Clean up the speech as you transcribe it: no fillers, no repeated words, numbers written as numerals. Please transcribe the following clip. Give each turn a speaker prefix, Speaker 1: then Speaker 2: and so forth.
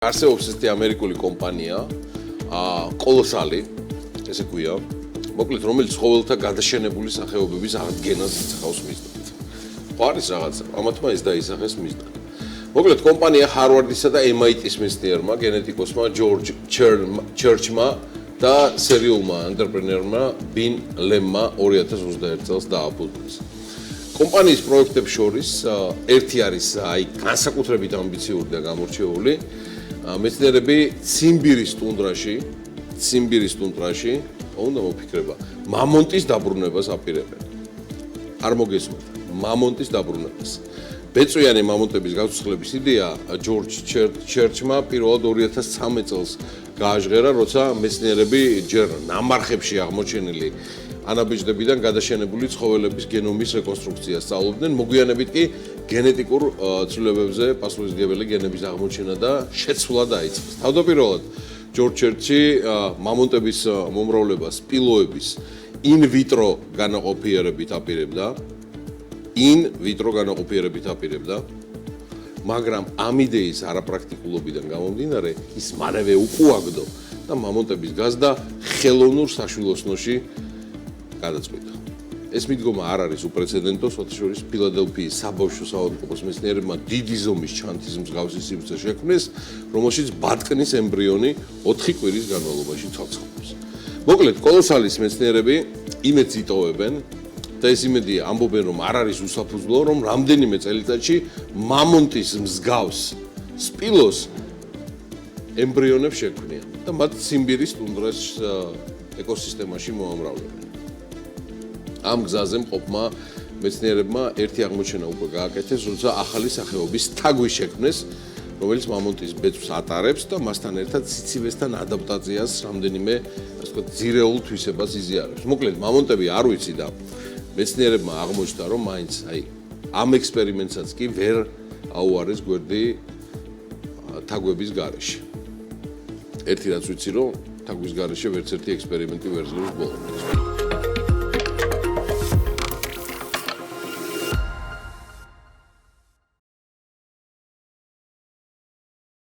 Speaker 1: არსებობს ესეთი ამერიკული კომპანია, კოლოსალი, ესე ქვია, მოკლედ რომელიც ცხოველთა გადაშენებული სახეობების აღდგენას იცავს მიზნად. ხო არის რაღაცა, ამათმა ეს დაისახეს მიზნად. მოკლედ კომპანია ჰარვარდისა და MIT-ის მეცნიერმა, გენეტიკოსმა ჯორჯ ჩერჩმა და სერიულმა ანტრეპრენერმა ბინ ლემმა 2021 წელს დააფუძნეს. კომპანიის პროექტებს შორის ერთი არის განსაკუთრებით ამბიციური და გამორჩეული მეცნიერები ციმბირის ტუნდრაში, უნდა მოფიქრება, მამონტის დაბრუნებას აპირებენ. არ მოგესმით, მამონტის დაბრუნებას. ბეწვიანი მამონტების გაცვლების იდეა ჯორჯ ჩერჩმა პირველად 2013 წელს გააჟღერა, როცა მეცნიერები ჯერ ნამარხებში აღმოჩენილი ანაბეჭდებიდან გადაშენებული ცხოველების გენომის რეკონსტრუქციას სწავლობდნენ, მოგვიანებით კი გენეტიკურ ცვლილებებზე პასუხისმგებელი გენების აღმოჩენა და შეცვლა დაიწყეს. თავდაპირველად ჯორჯ ჩერჩი მამონტების მომრავლებას სპილოების in vitro განაყოფიერებით აპირებდა, მაგრამ ამ იდეის არაპრაქტიკულობიდან გამომდინარე, ის მალევე უკუაგდო და მამონტების გაზრდა ხელოვნურ საშვილოსნოში გადაწყვიტა. ეს მიდგომა არ არის უპრეცედენტო, შორის ფილადელფიის საბავშვო საავადმყოფოს მეცნიერებმა დიდი ზომის ჩანთის მსგავსი სივრცე შექმნეს, რომელშიც ბატკნის ემბრიონი 4 კვირის განმავლობაში ცოცხლობს. მოკლედ, კოლოსალის მეცნიერები იმედს იტოვებენ და ეს იმედი ამბობენ, რომ არ არის უსაფუძვლო, რომ რამდენიმე წელიწადში მამონტის მსგავს სპილოს ემბრიონებს შექმნიან და მათ ციმბირის ტუნდრას ეკოსისტემაში მოამრავლებენ. ამ გზაზე მყოფმა მეცნიერებმა ერთი აღმოჩენა უკვე გააკეთეს, როცა ახალი სახეობის თაგვი შექმნეს, რომელიც მამონტის ბეწვს ატარებს და მასთან ერთად სიცივესთან ადაპტაციას რამდენიმე, ასე ვთქვათ, ძირეულ თვისებას იზიარებს. მოკლედ, მამონტები არ ვიცი და მეცნიერებმა აღმოჩნდა, რომ მაინც ამ ექსპერიმენტსაც კი ვერ აუარეს გვერდი თაგვების გარეშე. ერთი რაც ვიცი, რომ თაგვის გარეშე ვერც ერთი ექსპერიმენტი ვერ ძლევს ბოლომდე.